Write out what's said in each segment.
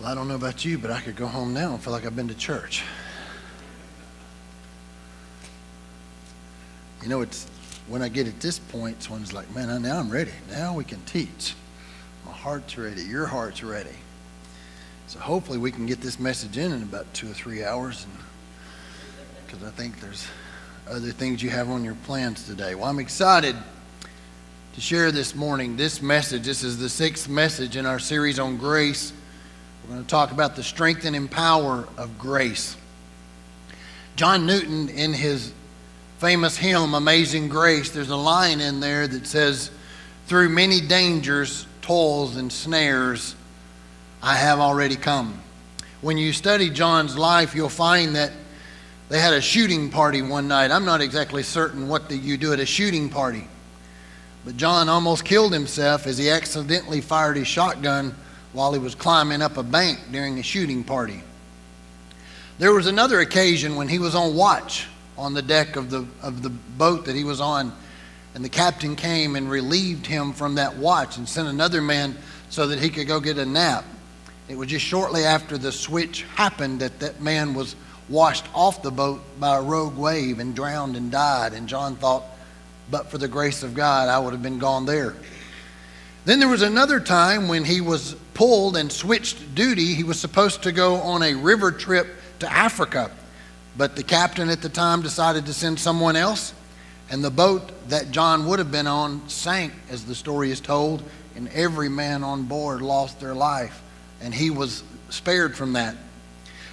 I don't know about you, but I could go home now and feel like I've been to church. You know, it's when I get at this point, it's when it's like, man, now I'm ready. Now we can teach. My heart's ready. Your heart's ready. So hopefully we can get this message in about 2 or 3 hours, because I think there's other things you have on your plans today. Well, I'm excited to share this morning this message. This is the 6th message in our series on grace. We're going to talk about the strengthening power of grace. John Newton, in his famous hymn, Amazing Grace, there's a line in there that says, "Through many dangers, toils, and snares, I have already come." When you study John's life, you'll find that they had a shooting party one night. I'm not exactly certain what you do at a shooting party, but John almost killed himself as he accidentally fired his shotgun while he was climbing up a bank during a shooting party. There was another occasion when he was on watch on the deck of the boat that he was on, and the captain came and relieved him from that watch and sent another man so that he could go get a nap. It was just shortly after the switch happened that man was washed off the boat by a rogue wave and drowned and died. And John thought, but for the grace of God, I would have been gone there. Then there was another time when he was pulled and switched duty. He was supposed to go on a river trip to Africa, but the captain at the time decided to send someone else, and the boat that John would have been on sank, as the story is told, and every man on board lost their life, and he was spared from that.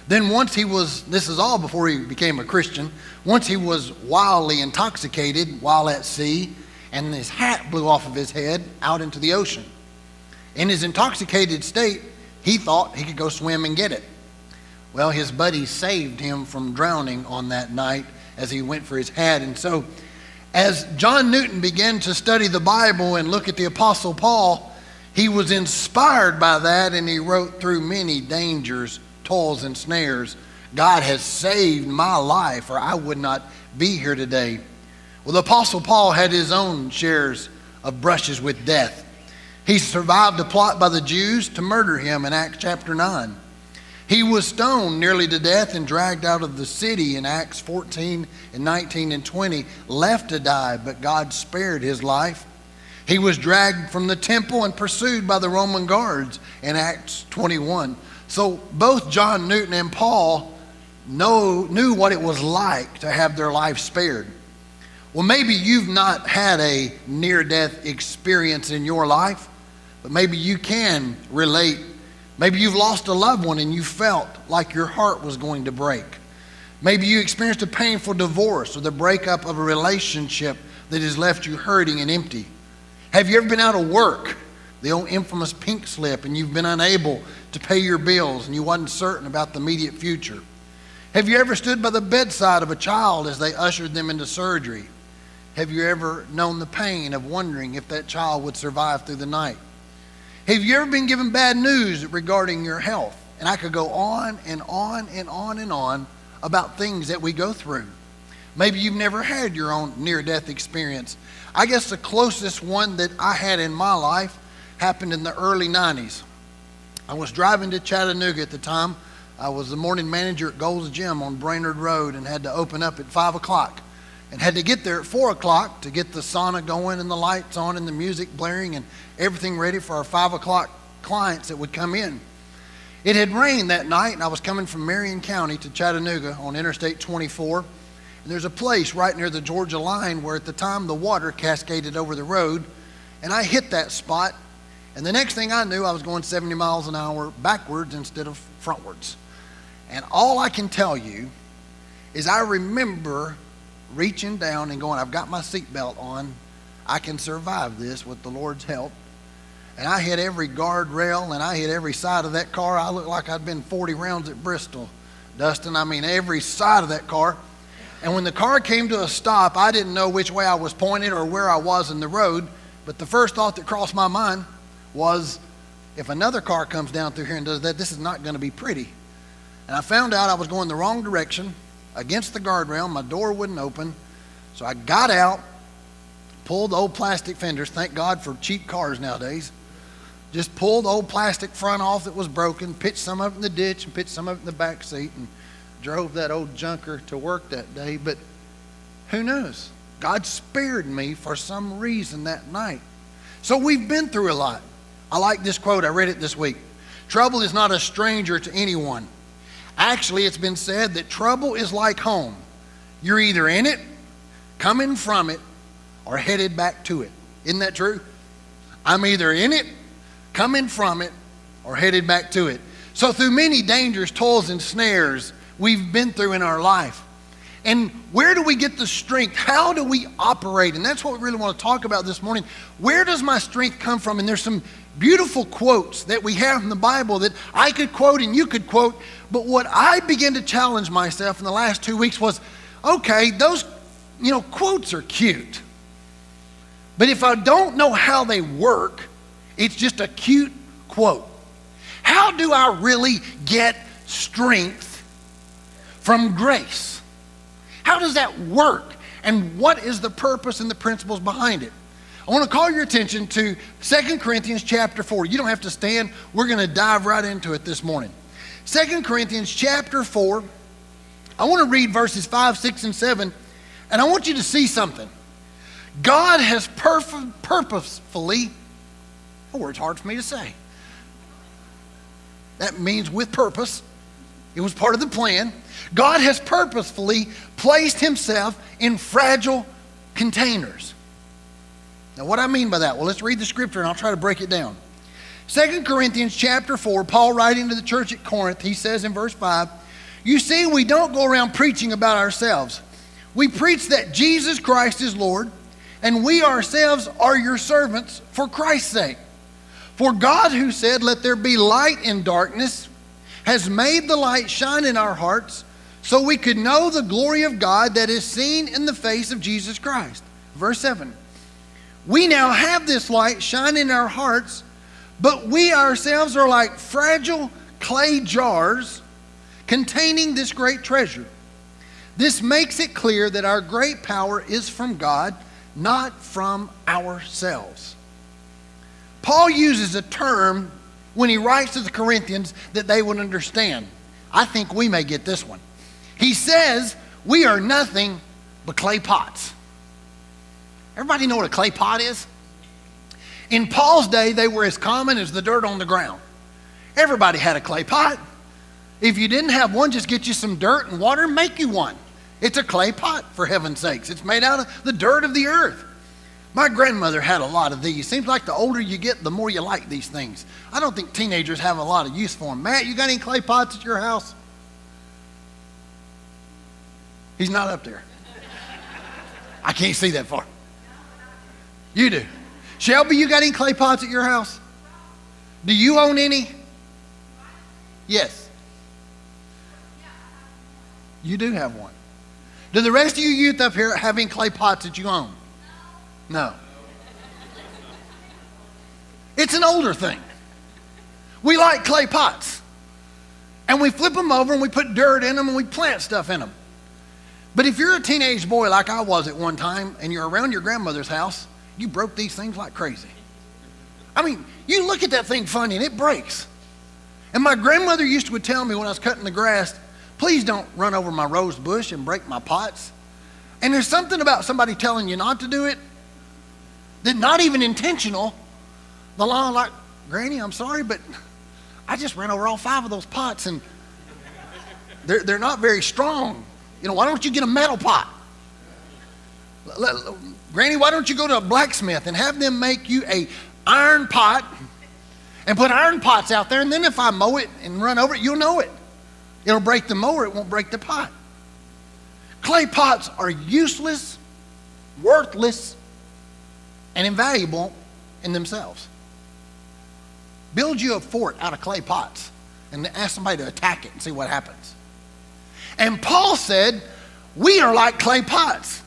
Then once he was, this is all before he became a Christian, once he was wildly intoxicated while at sea, and his hat blew off of his head out into the ocean. In his intoxicated state, he thought he could go swim and get it. Well, his buddy saved him from drowning on that night as he went for his hat. And so as John Newton began to study the Bible and look at the Apostle Paul, he was inspired by that, and he wrote, "Through many dangers, toils, and snares, God has saved my life, or I would not be here today." Well, the Apostle Paul had his own shares of brushes with death. He survived a plot by the Jews to murder him in Acts chapter 9. He was stoned nearly to death and dragged out of the city in Acts 14 and 19 and 20, left to die, but God spared his life. He was dragged from the temple and pursued by the Roman guards in Acts 21. So both John Newton and Paul knew what it was like to have their life spared. Well, maybe you've not had a near-death experience in your life, but maybe you can relate. Maybe you've lost a loved one and you felt like your heart was going to break. Maybe you experienced a painful divorce or the breakup of a relationship that has left you hurting and empty. Have you ever been out of work, the old infamous pink slip, and you've been unable to pay your bills and you wasn't certain about the immediate future? Have you ever stood by the bedside of a child as they ushered them into surgery? Have you ever known the pain of wondering if that child would survive through the night? Have you ever been given bad news regarding your health? And I could go on and on and on and on about things that we go through. Maybe you've never had your own near-death experience. I guess the closest one that I had in my life happened in the early 90s. I was driving to Chattanooga at the time. I was the morning manager at Gold's Gym on Brainerd Road and had to open up at 5 o'clock. And had to get there at 4 o'clock to get the sauna going and the lights on and the music blaring and everything ready for our 5 o'clock clients that would come in. It had rained that night, and I was coming from Marion County to Chattanooga on Interstate 24. And there's a place right near the Georgia line where at the time the water cascaded over the road, and I hit that spot. And the next thing I knew, I was going 70 miles an hour backwards instead of frontwards. And all I can tell you is I remember reaching down and going, I've got my seatbelt on. I can survive this with the Lord's help. And I hit every guardrail and I hit every side of that car. I looked like I'd been 40 rounds at Bristol, Dustin. I mean, every side of that car. And when the car came to a stop, I didn't know which way I was pointed or where I was in the road. But the first thought that crossed my mind was, if another car comes down through here and does that, this is not going to be pretty. And I found out I was going the wrong direction, against the guardrail. My door wouldn't open. So I got out, pulled the old plastic fenders. Thank God for cheap cars nowadays. Just pulled the old plastic front off that was broken, pitched some of it in the ditch and pitched some of it in the back seat, and drove that old junker to work that day. But who knows? God spared me for some reason that night. So we've been through a lot. I like this quote. I read it this week. Trouble is not a stranger to anyone. Actually, it's been said that trouble is like home. You're either in it, coming from it, or headed back to it. Isn't that true? I'm either in it, coming from it, or headed back to it. So through many dangers, toils, and snares we've been through in our life. And where do we get the strength? How do we operate? And that's what we really want to talk about this morning. Where does my strength come from? And there's some beautiful quotes that we have in the Bible that I could quote and you could quote. But what I began to challenge myself in the last 2 weeks was, okay, those, quotes are cute. But if I don't know how they work, it's just a cute quote. How do I really get strength from grace? How does that work? And what is the purpose and the principles behind it? I want to call your attention to 2 Corinthians chapter 4. You don't have to stand. We're going to dive right into it this morning. 2 Corinthians chapter 4. I want to read verses 5, 6, and 7. And I want you to see something. God has purposefully, that word's hard for me to say. That means with purpose. It was part of the plan. God has purposefully placed himself in fragile containers. Now, what I mean by that? Well, let's read the scripture and I'll try to break it down. 2 Corinthians chapter 4, Paul writing to the church at Corinth, he says in verse 5, "You see, we don't go around preaching about ourselves. We preach that Jesus Christ is Lord, and we ourselves are your servants for Christ's sake. For God, who said, 'Let there be light in darkness,' has made the light shine in our hearts so we could know the glory of God that is seen in the face of Jesus Christ." Verse 7, "We now have this light shine in our hearts, but we ourselves are like fragile clay jars containing this great treasure. This makes it clear that our great power is from God, not from ourselves." Paul uses a term when he writes to the Corinthians that they would understand. I think we may get this one. He says, we are nothing but clay pots. Everybody know what a clay pot is? In Paul's day, they were as common as the dirt on the ground. Everybody had a clay pot. If you didn't have one, just get you some dirt and water and make you one. It's a clay pot, for heaven's sakes. It's made out of the dirt of the earth. My grandmother had a lot of these. Seems like the older you get, the more you like these things. I don't think teenagers have a lot of use for them. Matt, you got any clay pots at your house? He's not up there. I can't see that far. You do. Shelby, you got any clay pots at your house? Do you own any? Yes. You do have one. Do the rest of you youth up here have any clay pots that you own? No. It's an older thing. We like clay pots. And we flip them over and we put dirt in them and we plant stuff in them. But if you're a teenage boy like I was at one time and you're around your grandmother's house, you broke these things like crazy. I mean, you look at that thing funny and it breaks. And my grandmother used to tell me when I was cutting the grass, please don't run over my rose bush and break my pots. And there's something about somebody telling you not to do it that not even intentional. The law, like, Granny, I'm sorry, but I just ran over all 5 of those pots and they're not very strong. Why don't you get a metal pot? Granny, why don't you go to a blacksmith and have them make you a iron pot and put iron pots out there, and then if I mow it and run over it, you'll know it. It'll break the mower, it won't break the pot. Clay pots are useless, worthless, and invaluable in themselves. Build you a fort out of clay pots and ask somebody to attack it and see what happens. And Paul said, we are like clay pots.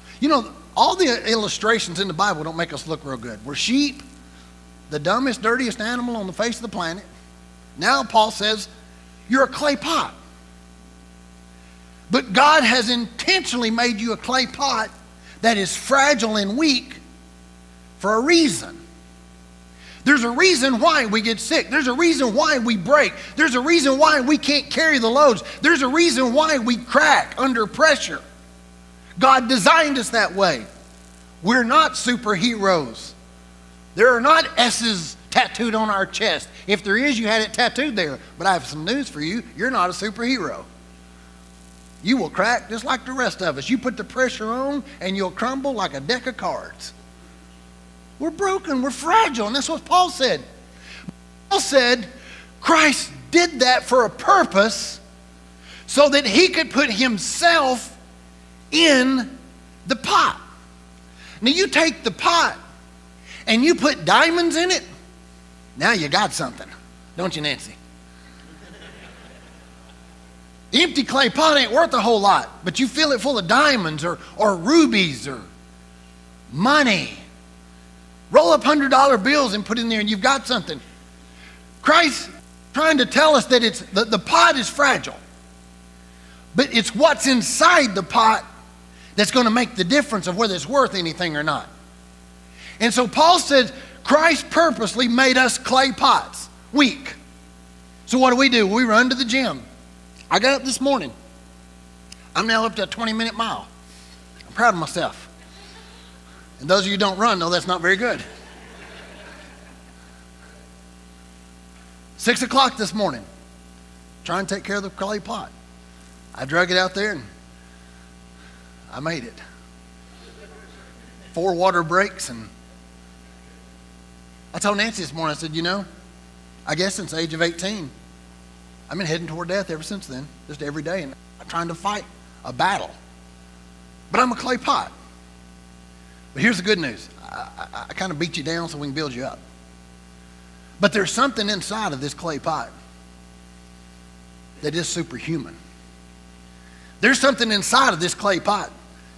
All the illustrations in the Bible don't make us look real good. We're sheep, the dumbest, dirtiest animal on the face of the planet. Now Paul says, you're a clay pot. But God has intentionally made you a clay pot that is fragile and weak for a reason. There's a reason why we get sick. There's a reason why we break. There's a reason why we can't carry the loads. There's a reason why we crack under pressure. God designed us that way. We're not superheroes. There are not S's tattooed on our chest. If there is, you had it tattooed there. But I have some news for you. You're not a superhero. You will crack just like the rest of us. You put the pressure on and you'll crumble like a deck of cards. We're broken. We're fragile. And that's what Paul said. Paul said Christ did that for a purpose so that he could put himself in the pot. Now you take the pot and you put diamonds in it, now you got something. Don't you, Nancy? The empty clay pot ain't worth a whole lot, but you fill it full of diamonds or rubies or money. Roll up $100 bills and put in there and you've got something. Christ trying to tell us that it's the pot is fragile, but it's what's inside the pot that's going to make the difference of whether it's worth anything or not. And so Paul said Christ purposely made us clay pots, weak. So what do? We run to the gym. I got up this morning. I'm now up to a 20-minute mile. I'm proud of myself. And those of you who don't run know that's not very good. 6 o'clock this morning, trying to take care of the clay pot. I drug it out there and I made it. 4 water breaks, and I told Nancy this morning, I said, I guess since the age of 18, I've been heading toward death ever since then, just every day, and I'm trying to fight a battle. But I'm a clay pot. But here's the good news. I kind of beat you down so we can build you up. But there's something inside of this clay pot that is superhuman. There's something inside of this clay pot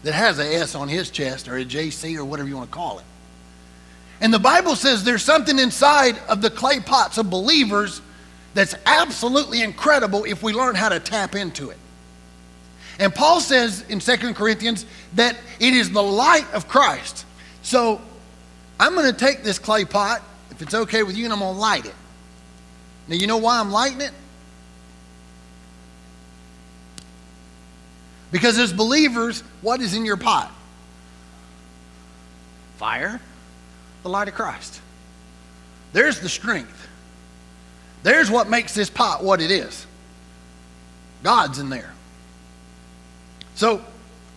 that has a S on his chest or a JC or whatever you want to call it. And the Bible says there's something inside of the clay pots of believers that's absolutely incredible if we learn how to tap into it. And Paul says in 2 Corinthians that it is the light of Christ. So I'm going to take this clay pot, if it's okay with you, and I'm going to light it. Now you know why I'm lighting it? Because as believers, what is in your pot? Fire, the light of Christ. There's the strength. There's what makes this pot what it is. God's in there. So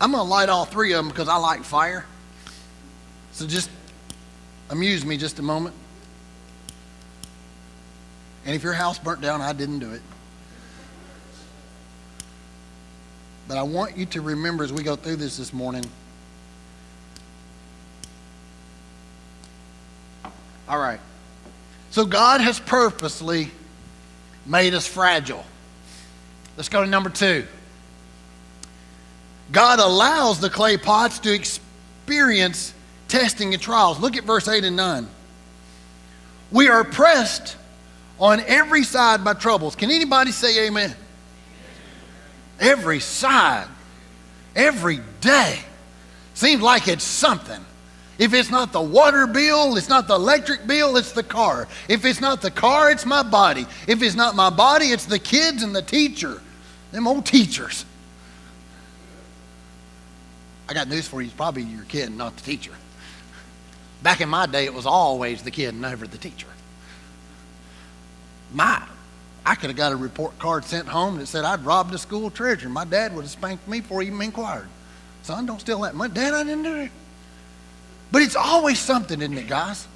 I'm going to light all 3 of them because I like fire. So just amuse me just a moment. And if your house burnt down, I didn't do it. But I want you to remember as we go through this morning. All right. So God has purposely made us fragile. Let's go to number 2. God allows the clay pots to experience testing and trials. Look at verse 8 and 9. We are pressed on every side by troubles. Can anybody say amen? Every side, every day. Seems like it's something. If it's not the water bill, it's not the electric bill, it's the car. If it's not the car, it's my body. If it's not my body, it's the kids and the teacher. Them old teachers. I got news for you. It's probably your kid, not the teacher. Back in my day, it was always the kid, never the teacher. I could have got a report card sent home that said I'd robbed the school treasurer. My dad would have spanked me before he even inquired. Son, don't steal that money. Dad, I didn't do it. But it's always something, isn't it, guys?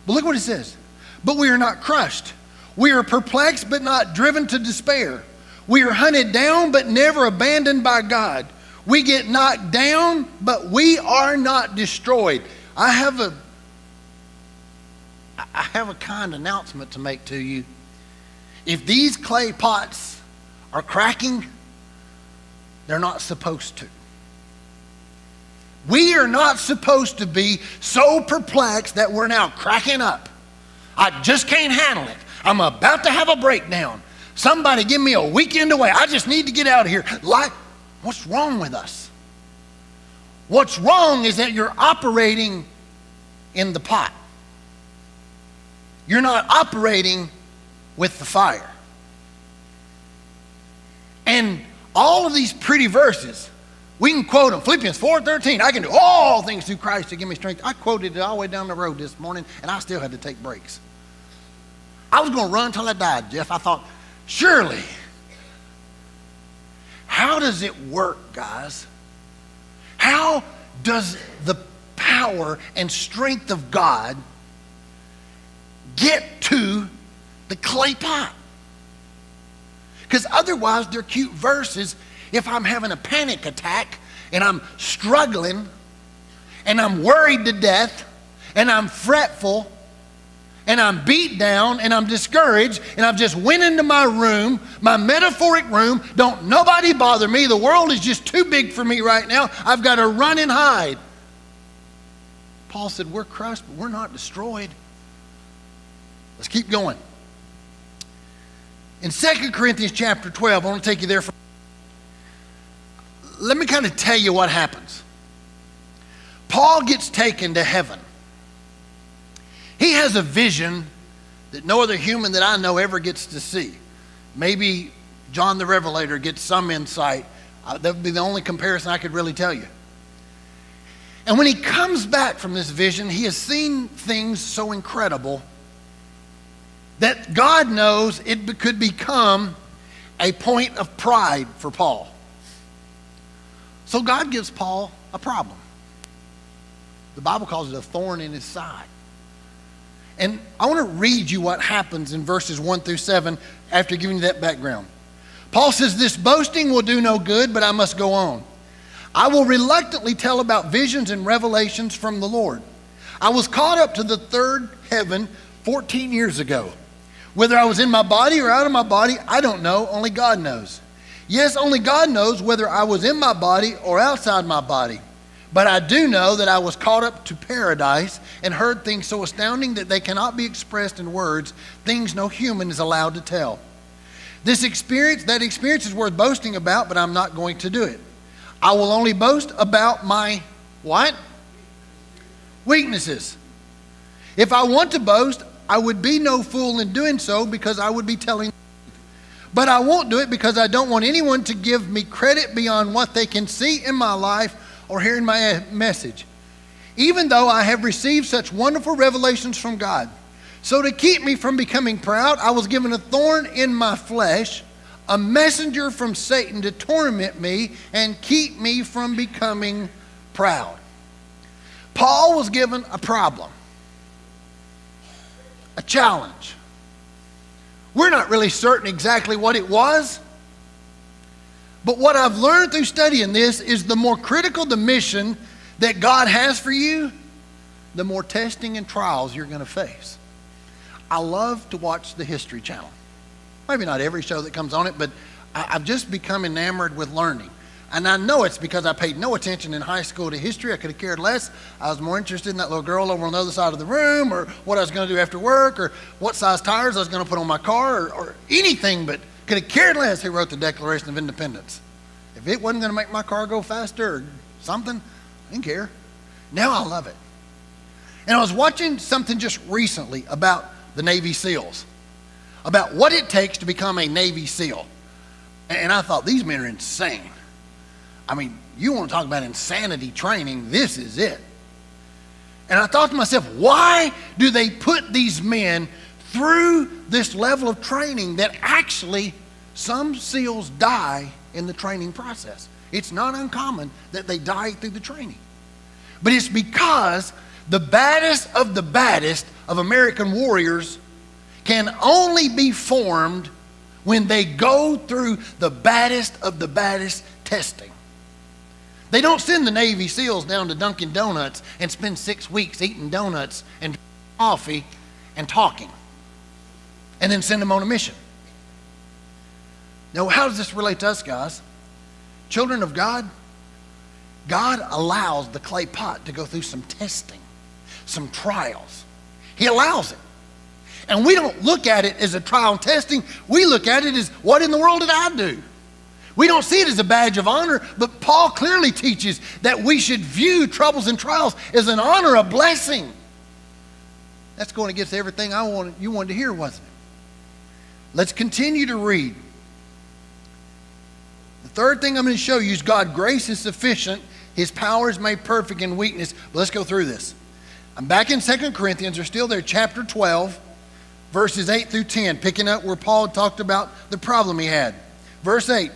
But look what it says. But we are not crushed. We are perplexed, but not driven to despair. We are hunted down, but never abandoned by God. We get knocked down, but we are not destroyed. I have a kind announcement to make to you. If these clay pots are cracking, they're not supposed to. We are not supposed to be so perplexed that we're now cracking up. I just can't handle it. I'm about to have a breakdown. Somebody give me a weekend away. I just need to get out of here. What's wrong with us? What's wrong is that you're operating in the pot. you're not operating with the fire. And all of these pretty verses, we can quote them. Philippians 4:13, I can do all things through Christ to give me strength. I quoted it all the way down the road this morning, and I still had to take breaks. I was going to run until I died, Jeff. I thought, surely, how does it work, guys? How does the power and strength of God get to the clay pot? Because otherwise, they're cute verses. If I'm having a panic attack and I'm struggling and I'm worried to death and I'm fretful and I'm beat down and I'm discouraged and I've just went into my room, my metaphoric room, don't nobody bother me. The world is just too big for me right now. I've got to run and hide. Paul said, we're crushed, but we're not destroyed. Let's keep going. In 2 Corinthians chapter 12, I want to take you there. Let me kind of tell you what happens. Paul gets taken to heaven. He has a vision that no other human that I know ever gets to see. Maybe John the Revelator gets some insight. That would be the only comparison I could really tell you. And when he comes back from this vision, he has seen things so incredible that God knows it could become a point of pride for Paul. So God gives Paul a problem. The Bible calls it a thorn in his side. And I want to read you what happens in verses 1 through 7 after giving you that background. Paul says, this boasting will do no good, but I must go on. I will reluctantly tell about visions and revelations from the Lord. I was caught up to the third heaven 14 years ago. Whether I was in my body or out of my body, I don't know. Only God knows. Yes, only God knows whether I was in my body or outside my body. But I do know that I was caught up to paradise and heard things so astounding that they cannot be expressed in words, things no human is allowed to tell. That experience is worth boasting about, but I'm not going to do it. I will only boast about my what? Weaknesses. If I want to boast, I would be no fool in doing so because I would be telling. But I won't do it because I don't want anyone to give me credit beyond what they can see in my life or hear in my message, even though I have received such wonderful revelations from God. So to keep me from becoming proud, I was given a thorn in my flesh, a messenger from Satan to torment me and keep me from becoming proud. Paul was given a problem, a challenge. We're not really certain exactly what it was, but what I've learned through studying this is the more critical the mission that God has for you, the more testing and trials you're going to face. I love to watch the History Channel. Maybe not every show that comes on it, but I've just become enamored with learning. And I know it's because I paid no attention in high school to history. I could have cared less. I was more interested in that little girl over on the other side of the room, or what I was going to do after work, or what size tires I was going to put on my car, or anything, but could have cared less who wrote the Declaration of Independence. If it wasn't going to make my car go faster or something, I didn't care. Now I love it. And I was watching something just recently about the Navy SEALs, about what it takes to become a Navy SEAL. And I thought, these men are insane. I mean, you want to talk about insanity training, this is it. And I thought to myself, why do they put these men through this level of training that actually some SEALs die in the training process? It's not uncommon that they die through the training. But it's because the baddest of American warriors can only be formed when they go through the baddest of the baddest testing. They don't send the Navy SEALs down to Dunkin' Donuts and spend 6 weeks eating donuts and drinking coffee and talking and then send them on a mission. Now, how does this relate to us, guys? Children of God, God allows the clay pot to go through some testing, some trials. He allows it. And we don't look at it as a trial and testing. We look at it as, what in the world did I do? We don't see it as a badge of honor, but Paul clearly teaches that we should view troubles and trials as an honor, a blessing. That's going against everything you wanted to hear, wasn't it? Let's continue to read. The third thing I'm going to show you is God's grace is sufficient. His power is made perfect in weakness. But let's go through this. I'm back in 2 Corinthians. We're still there, chapter 12, verses 8 through 10, picking up where Paul talked about the problem he had. Verse 8,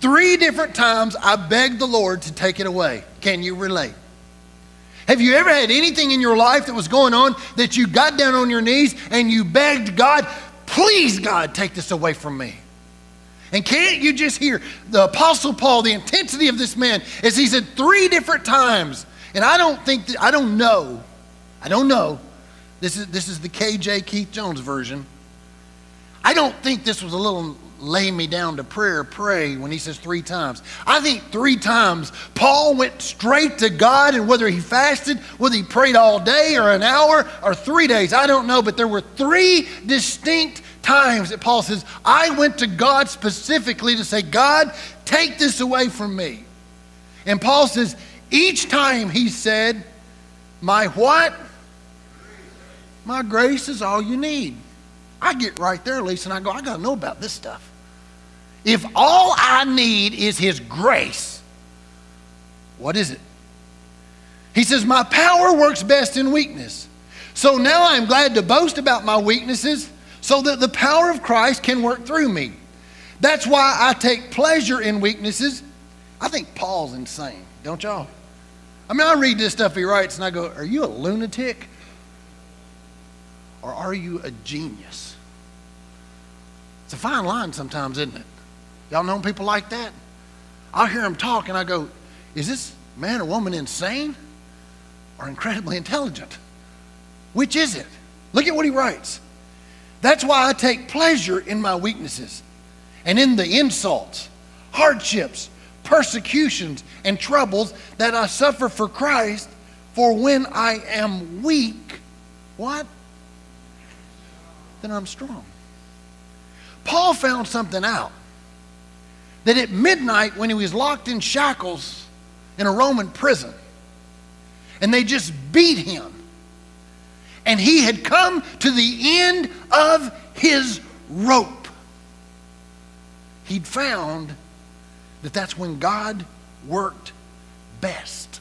3 different times I begged the Lord to take it away. Can you relate? Have you ever had anything in your life that was going on that you got down on your knees and you begged God, please God, take this away from me? And can't you just hear the Apostle Paul, the intensity of this man, as he said 3 different times. And I don't know. This is the KJ Keith Jones version. I don't think this was a little lay me down to prayer, pray when he says 3 times. I think 3 times Paul went straight to God, and whether he fasted, whether he prayed all day or an hour or 3 days, I don't know, but there were 3 distinct times that Paul says, I went to God specifically to say, God, take this away from me. And Paul says, each time he said, my what? My grace is all you need. I get right there, Lisa, and I go, I got to know about this stuff. If all I need is his grace, what is it? He says, my power works best in weakness. So now I'm glad to boast about my weaknesses so that the power of Christ can work through me. That's why I take pleasure in weaknesses. I think Paul's insane, don't y'all? I mean, I read this stuff he writes and I go, are you a lunatic? Or are you a genius? It's a fine line sometimes, isn't it? Y'all know people like that? I'll hear them talk and I go, is this man or woman insane or incredibly intelligent? Which is it? Look at what he writes. That's why I take pleasure in my weaknesses and in the insults, hardships, persecutions, and troubles that I suffer for Christ. For when I am weak, what? Then I'm strong. Paul found something out. That at midnight, when he was locked in shackles in a Roman prison, and they just beat him, and he had come to the end of his rope, he'd found that that's when God worked best.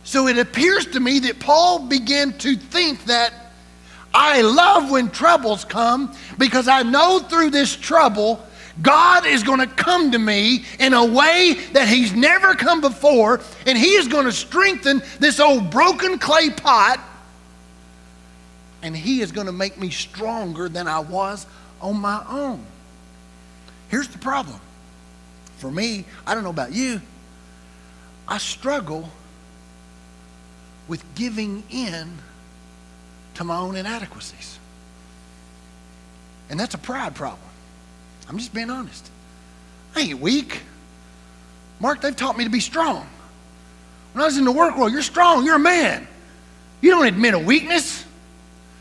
So it appears to me that Paul began to think that I love when troubles come because I know through this trouble, God is going to come to me in a way that he's never come before, and he is going to strengthen this old broken clay pot, and he is going to make me stronger than I was on my own. Here's the problem. For me, I don't know about you, I struggle with giving in to my own inadequacies. And that's a pride problem. I'm just being honest. I ain't weak. Mark, they've taught me to be strong. When I was in the work world, you're strong, you're a man. You don't admit a weakness.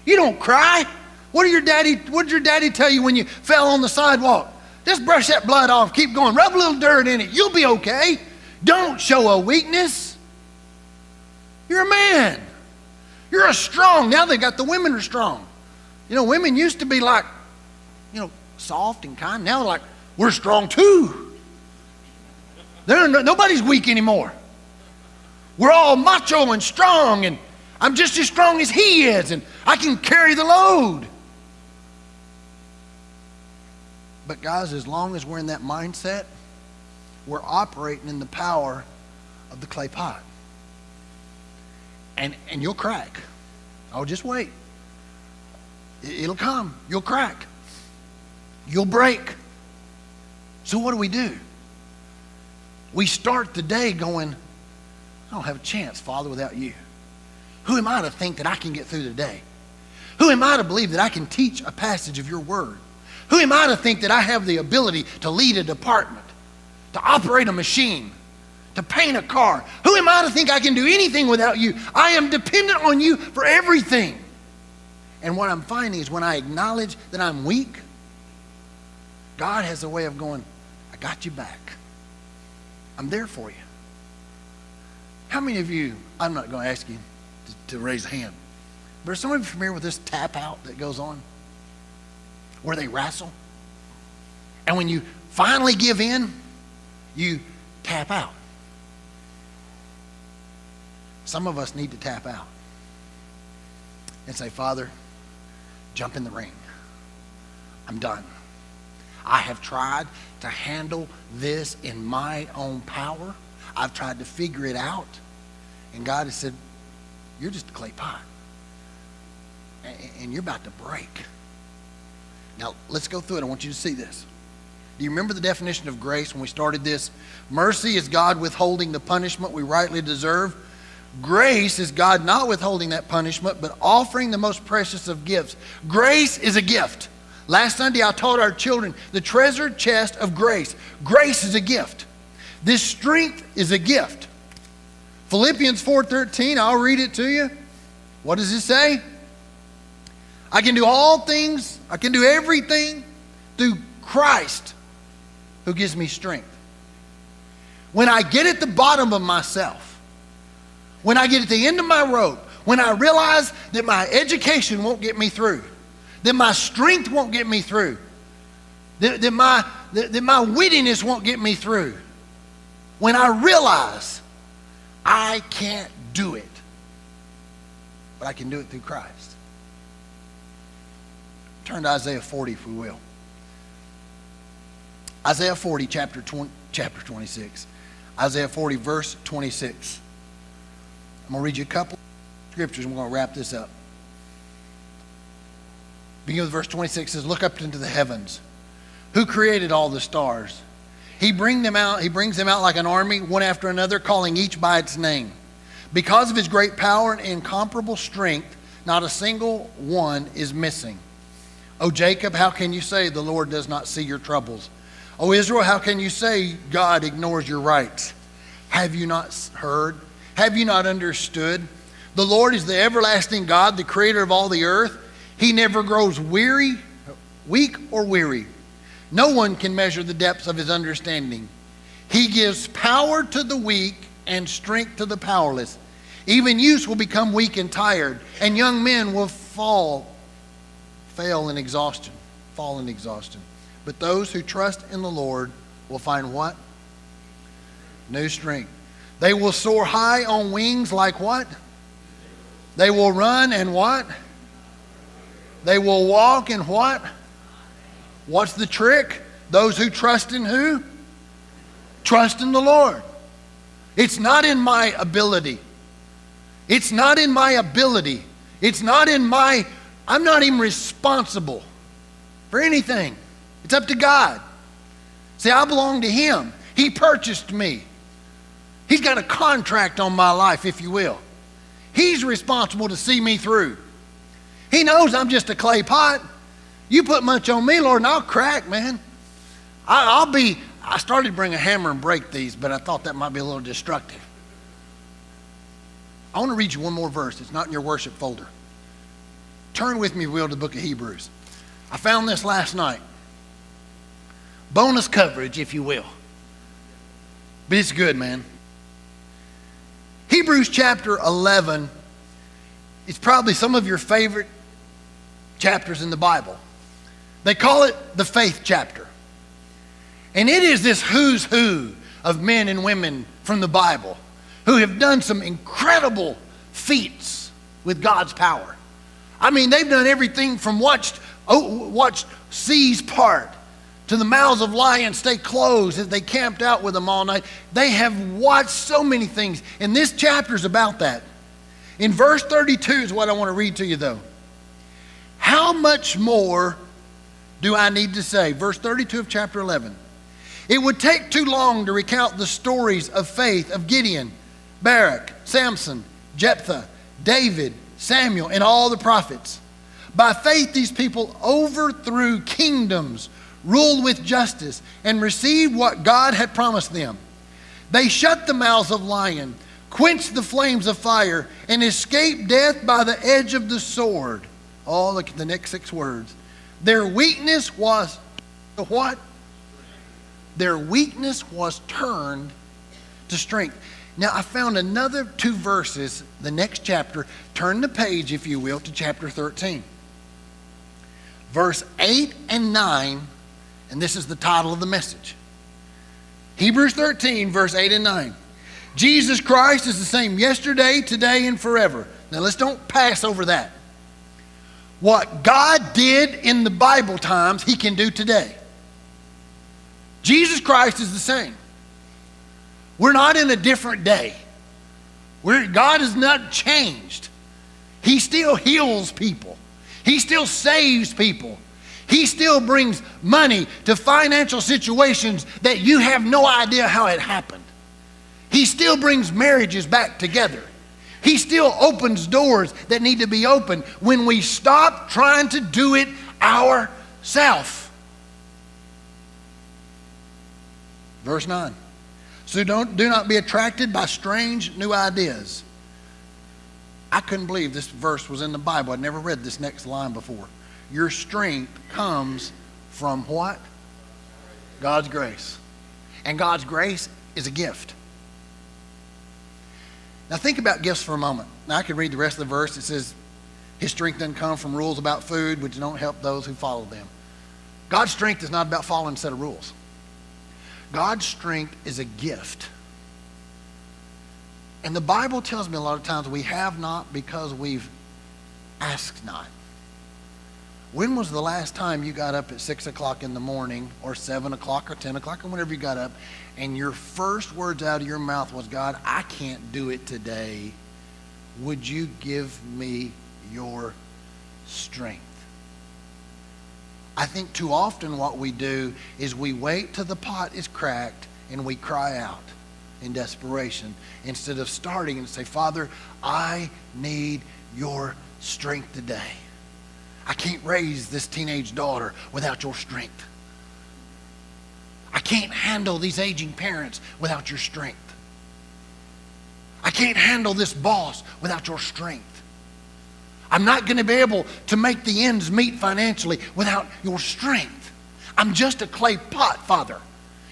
You don't cry. What did your daddy tell you when you fell on the sidewalk? Just brush that blood off, keep going, rub a little dirt in it, you'll be okay. Don't show a weakness. You're a man. You're a strong. Now they got the women are strong. You know, women used to be like, soft and kind. Now they're like, we're strong too. Nobody's weak anymore. We're all macho and strong, and I'm just as strong as he is, and I can carry the load. But guys, as long as we're in that mindset, we're operating in the power of the clay pot. And you'll crack. Oh, just wait. It'll come. You'll crack. You'll break. So what do? We start the day going, I don't have a chance, Father, without you. Who am I to think that I can get through the day? Who am I to believe that I can teach a passage of your word? Who am I to think that I have the ability to lead a department, to operate a machine, to paint a car? Who am I to think I can do anything without you? I am dependent on you for everything. And what I'm finding is when I acknowledge that I'm weak, God has a way of going, I got you back. I'm there for you. How many of you, I'm not going to ask you, to raise a hand. But are some of you familiar with this tap out that goes on? Where they wrestle? And when you finally give in, you tap out. Some of us need to tap out and say, Father, jump in the ring. I'm done. I have tried to handle this in my own power. I've tried to figure it out. And God has said, you're just a clay pot. And you're about to break. Now, let's go through it. I want you to see this. Do you remember the definition of grace when we started this? Mercy is God withholding the punishment we rightly deserve. Grace is God not withholding that punishment, but offering the most precious of gifts. Grace is a gift. Last Sunday, I taught our children the treasured chest of grace. Grace is a gift. This strength is a gift. Philippians 4:13, I'll read it to you. What does it say? I can do all things, I can do everything through Christ who gives me strength. When I get at the bottom of myself, when I get at the end of my rope, when I realize that my education won't get me through, that my strength won't get me through, that my wittiness won't get me through, when I realize I can't do it, but I can do it through Christ. Turn to Isaiah 40, if we will. Isaiah 40, chapter 26. Isaiah 40, verse 26. I'm going to read you a couple of scriptures and we're going to wrap this up. Beginning with verse 26 says, look up into the heavens. Who created all the stars? He brings them out like an army, one after another, calling each by its name. Because of his great power and incomparable strength, not a single one is missing. O Jacob, how can you say the Lord does not see your troubles? O Israel, how can you say God ignores your rights? Have you not heard? Have you not understood? The Lord is the everlasting God, the creator of all the earth. He never grows weak or weary. No one can measure the depths of his understanding. He gives power to the weak and strength to the powerless. Even youths will become weak and tired, and young men will fall in exhaustion. But those who trust in the Lord will find what? New strength. They will soar high on wings like what? They will run and what? They will walk and what? What's the trick? Those who trust in who? Trust in the Lord. It's not in my ability. It's not in my ability. I'm not even responsible for anything. It's up to God. See, I belong to Him. He purchased me. He's got a contract on my life, if you will. He's responsible to see me through. He knows I'm just a clay pot. You put much on me, Lord, and I'll crack, man. I started to bring a hammer and break these, but I thought that might be a little destructive. I want to read you one more verse. It's not in your worship folder. Turn with me, if you will, to the book of Hebrews. I found this last night. Bonus coverage, if you will. But it's good, man. Hebrews chapter 11 is probably some of your favorite chapters in the Bible. They call it the faith chapter. And it is this who's who of men and women from the Bible who have done some incredible feats with God's power. I mean, they've done everything from watched seas part to the mouths of lions stay closed as they camped out with them all night. They have watched so many things. And this chapter is about that. In verse 32 is what I want to read to you, though. How much more do I need to say? Verse 32 of chapter 11. It would take too long to recount the stories of faith of Gideon, Barak, Samson, Jephthah, David, Samuel, and all the prophets. By faith, these people overthrew kingdoms, ruled with justice, and received what God had promised them. They shut the mouths of lions, quenched the flames of fire, and escaped death by the edge of the sword. Oh, look at the next 6 words. Their weakness was what? Their weakness was turned to strength. Now, I found another 2 verses, the next chapter. Turn the page, if you will, to chapter 13. Verse 8 and 9, and this is the title of the message. Hebrews 13, verse 8 and 9. Jesus Christ is the same yesterday, today, and forever. Now, let's don't pass over that. What God did in the Bible times, He can do today. Jesus Christ is the same. We're not in a different day. God has not changed. He still heals people. He still saves people. He still brings money to financial situations that you have no idea how it happened. He still brings marriages back together. He still opens doors that need to be opened when we stop trying to do it ourselves. Verse 9. So do not be attracted by strange new ideas. I couldn't believe this verse was in the Bible. I'd never read this next line before. Your strength comes from what? God's grace. And God's grace is a gift. Now think about gifts for a moment. Now I could read the rest of the verse. It says, His strength doesn't come from rules about food, which don't help those who follow them. God's strength is not about following a set of rules. God's strength is a gift. And the Bible tells me a lot of times we have not because we've asked not. When was the last time you got up at 6 o'clock in the morning or 7 o'clock or 10 o'clock or whenever you got up and your first words out of your mouth was, God, I can't do it today. Would you give me your strength? I think too often what we do is we wait till the pot is cracked and we cry out in desperation instead of starting and say, Father, I need your strength today. I can't raise this teenage daughter without your strength. I can't handle these aging parents without your strength. I can't handle this boss without your strength. I'm not going to be able to make the ends meet financially without your strength. I'm just a clay pot, Father.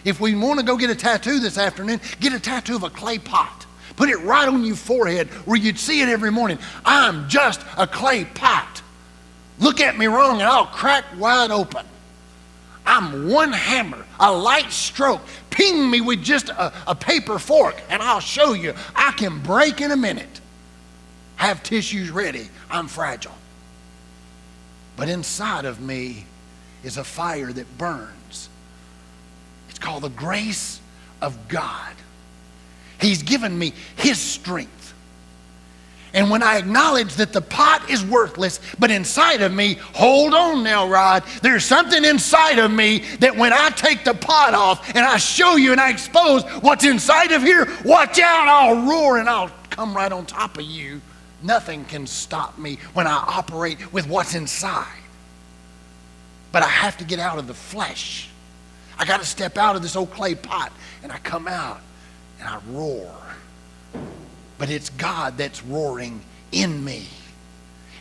If we want to go get a tattoo this afternoon, get a tattoo of a clay pot. Put it right on your forehead where you'd see it every morning. I'm just a clay pot. Look at me wrong and I'll crack wide open. I'm one hammer, a light stroke. Ping me with just a paper fork and I'll show you I can break in a minute. Have tissues ready. I'm fragile. But inside of me is a fire that burns. It's called the grace of God. He's given me His strength. And when I acknowledge that the pot is worthless, but inside of me, hold on now, Rod, there's something inside of me that when I take the pot off and I show you and I expose what's inside of here, watch out, I'll roar and I'll come right on top of you. Nothing can stop me when I operate with what's inside. But I have to get out of the flesh. I got to step out of this old clay pot and I come out and I roar. But it's God that's roaring in me.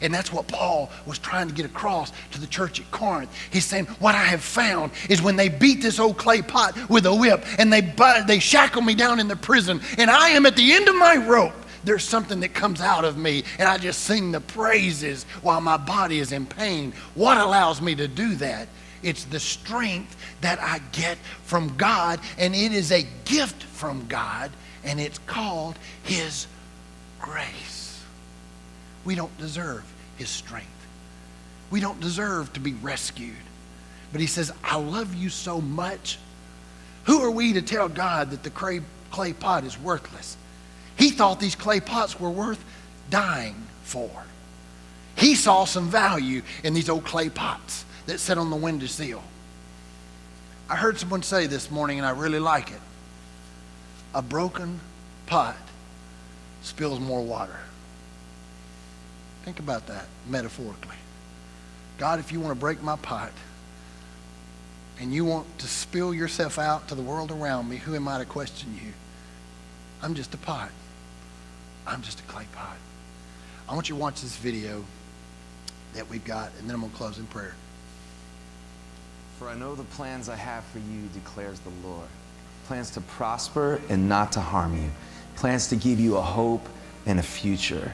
And that's what Paul was trying to get across to the church at Corinth. He's saying, what I have found is when they beat this old clay pot with a whip and they shackle me down in the prison and I am at the end of my rope, there's something that comes out of me and I just sing the praises while my body is in pain. What allows me to do that? It's the strength that I get from God, and it is a gift from God, and it's called His grace. We don't deserve His strength. We don't deserve to be rescued. But He says, I love you so much. Who are we to tell God that the clay pot is worthless? He thought these clay pots were worth dying for. He saw some value in these old clay pots that sat on the windowsill. I heard someone say this morning, and I really like it. A broken pot spills more water. Think about that metaphorically. God, if you want to break my pot and you want to spill yourself out to the world around me, who am I to question you? I'm just a pot. I'm just a clay pot. I want you to watch this video that we've got, and then I'm going to close in prayer. For I know the plans I have for you, declares the Lord. plans to prosper and not to harm you, plans to give you a hope and a future.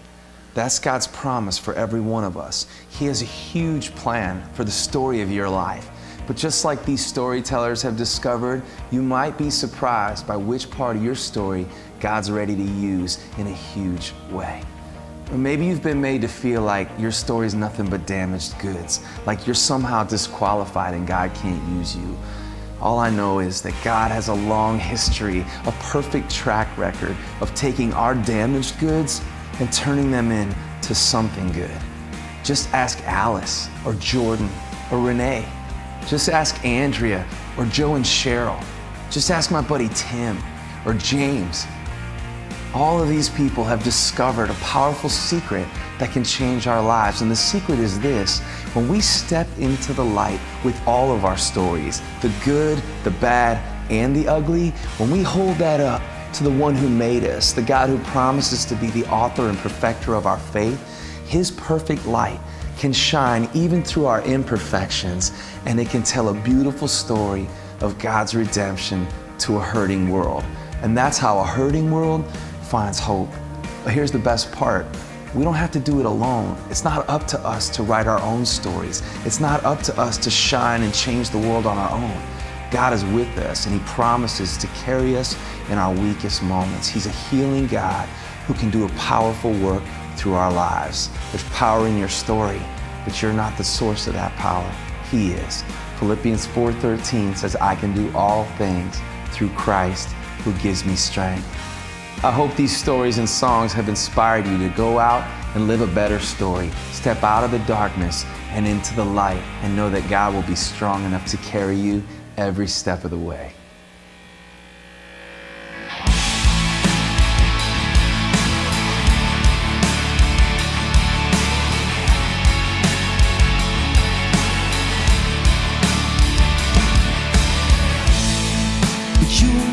That's God's promise for every one of us. He has a huge plan for the story of your life. But just like these storytellers have discovered, you might be surprised by which part of your story God's ready to use in a huge way. Or maybe you've been made to feel like your story is nothing but damaged goods, like you're somehow disqualified and God can't use you. All I know is that God has a long history, a perfect track record of taking our damaged goods and turning them into something good. Just ask Alice or Jordan or Renee. Just ask Andrea or Joe and Cheryl. Just ask my buddy Tim or James. All of these people have discovered a powerful secret that can change our lives. And the secret is this: when we step into the light with all of our stories, the good, the bad, and the ugly, when we hold that up to the one who made us, the God who promises to be the author and perfecter of our faith, His perfect light can shine even through our imperfections, and it can tell a beautiful story of God's redemption to a hurting world. And that's how a hurting world finds hope. But here's the best part. We don't have to do it alone. It's not up to us to write our own stories. It's not up to us to shine and change the world on our own. God is with us, and He promises to carry us in our weakest moments. He's a healing God who can do a powerful work through our lives. There's power in your story, but you're not the source of that power. He is. Philippians 4:13 says, I can do all things through Christ who gives me strength. I hope these stories and songs have inspired you to go out and live a better story. Step out of the darkness and into the light, and know that God will be strong enough to carry you every step of the way.